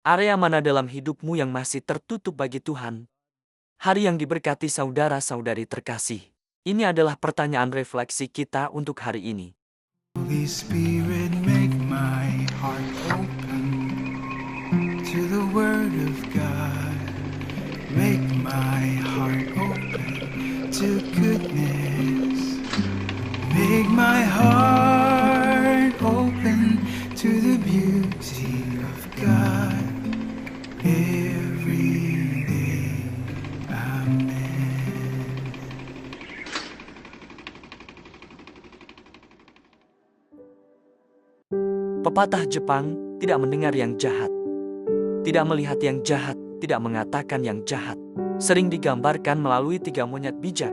Area mana dalam hidupmu yang masih tertutup bagi Tuhan? Hari yang diberkati saudara-saudari terkasih. Ini adalah pertanyaan refleksi kita untuk hari ini. Holy Spirit, make my heart open to the Word of God. Make my heart open to goodness. Make my heart open to the beauty of God every day. Amen. Pepatah Jepang, tidak mendengar yang jahat, tidak melihat yang jahat, tidak mengatakan yang jahat, sering digambarkan melalui 3 monyet bijak,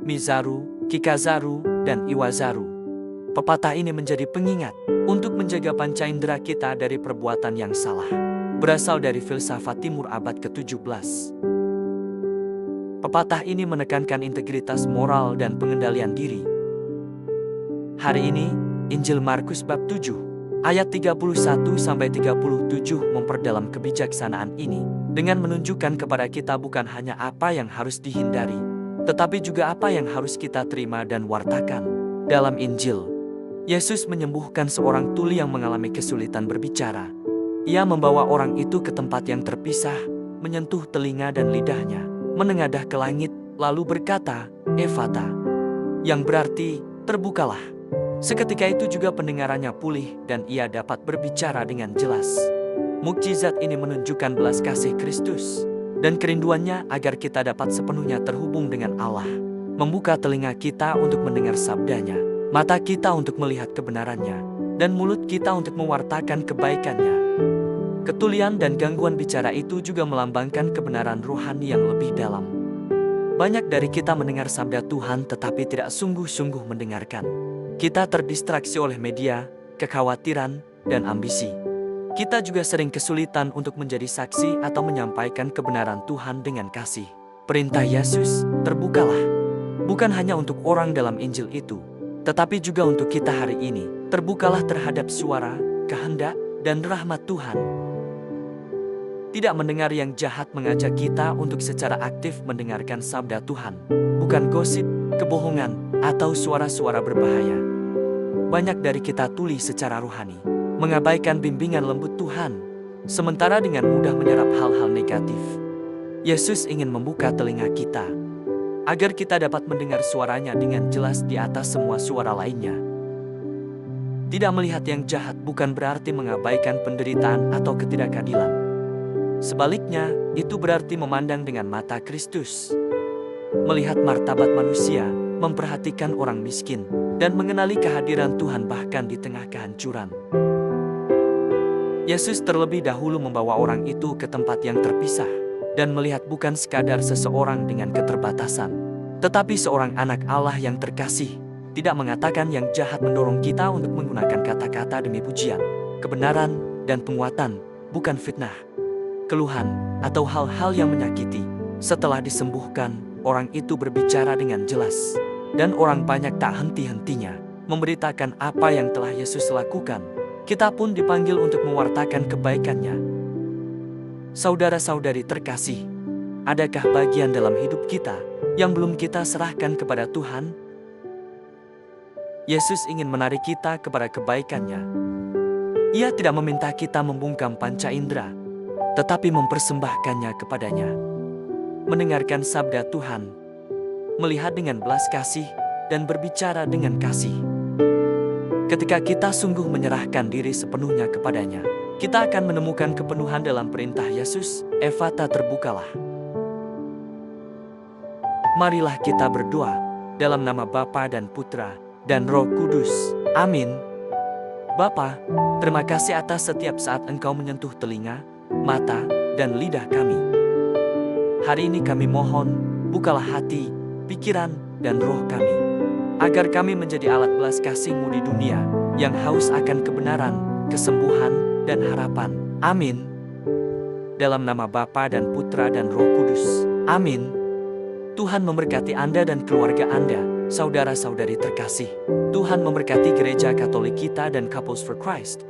Mizaru, Kikazaru, dan Iwazaru. Pepatah ini menjadi pengingat untuk menjaga panca indera kita dari perbuatan yang salah. Berasal dari filsafat timur abad ke-17. Pepatah ini menekankan integritas moral dan pengendalian diri. Hari ini, Injil Markus bab 7, ayat 31-37 memperdalam kebijaksanaan ini dengan menunjukkan kepada kita bukan hanya apa yang harus dihindari, tetapi juga apa yang harus kita terima dan wartakan. Dalam Injil, Yesus menyembuhkan seorang tuli yang mengalami kesulitan berbicara. Ia membawa orang itu ke tempat yang terpisah, menyentuh telinga dan lidahnya, menengadah ke langit, lalu berkata, "Efata," yang berarti, "Terbukalah." Seketika itu juga pendengarannya pulih dan ia dapat berbicara dengan jelas. Mukjizat ini menunjukkan belas kasih Kristus dan kerinduannya agar kita dapat sepenuhnya terhubung dengan Allah. Membuka telinga kita untuk mendengar sabdanya, mata kita untuk melihat kebenarannya, dan mulut kita untuk mewartakan kebaikannya. Ketulian dan gangguan bicara itu juga melambangkan kebenaran rohani yang lebih dalam. Banyak dari kita mendengar sabda Tuhan tetapi tidak sungguh-sungguh mendengarkan. Kita terdistraksi oleh media, kekhawatiran, dan ambisi. Kita juga sering kesulitan untuk menjadi saksi atau menyampaikan kebenaran Tuhan dengan kasih. Perintah Yesus, "Terbukalah," bukan hanya untuk orang dalam Injil itu, tetapi juga untuk kita hari ini. Terbukalah terhadap suara, kehendak, dan rahmat Tuhan. Tidak mendengar yang jahat mengajak kita untuk secara aktif mendengarkan sabda Tuhan, bukan gosip, kebohongan, atau suara-suara berbahaya. Banyak dari kita tuli secara rohani, mengabaikan bimbingan lembut Tuhan, sementara dengan mudah menyerap hal-hal negatif. Yesus ingin membuka telinga kita, agar kita dapat mendengar suaranya dengan jelas di atas semua suara lainnya. Tidak melihat yang jahat bukan berarti mengabaikan penderitaan atau ketidakadilan. Sebaliknya, itu berarti memandang dengan mata Kristus. Melihat martabat manusia, memperhatikan orang miskin, dan mengenali kehadiran Tuhan bahkan di tengah kehancuran. Yesus terlebih dahulu membawa orang itu ke tempat yang terpisah, dan melihat bukan sekadar seseorang dengan keterbatasan, tetapi seorang anak Allah yang terkasih. Tidak mengatakan yang jahat mendorong kita untuk menggunakan kata-kata demi pujian, kebenaran, dan penguatan, bukan fitnah, keluhan, atau hal-hal yang menyakiti. Setelah disembuhkan, orang itu berbicara dengan jelas, dan orang banyak tak henti-hentinya memberitakan apa yang telah Yesus lakukan. Kita pun dipanggil untuk mewartakan kebaikannya. Saudara-saudari terkasih, adakah bagian dalam hidup kita yang belum kita serahkan kepada Tuhan? Yesus ingin menarik kita kepada kebaikannya. Ia tidak meminta kita membungkam panca indera, tetapi mempersembahkannya kepadanya. Mendengarkan sabda Tuhan, melihat dengan belas kasih, dan berbicara dengan kasih. Ketika kita sungguh menyerahkan diri sepenuhnya kepadanya, kita akan menemukan kepenuhan dalam perintah Yesus, "Efata, terbukalah." Marilah kita berdoa dalam nama Bapa dan Putra dan Roh Kudus. Amin. Bapa, terima kasih atas setiap saat Engkau menyentuh telinga, mata, dan lidah kami. Hari ini kami mohon, bukalah hati, pikiran, dan roh kami, agar kami menjadi alat belas kasih-Mu di dunia yang haus akan kebenaran, kesembuhan, dan harapan. Amin. Dalam nama Bapa dan Putra dan Roh Kudus. Amin. Tuhan memberkati Anda dan keluarga Anda, saudara-saudari terkasih. Tuhan memberkati Gereja Katolik kita dan Couples for Christ.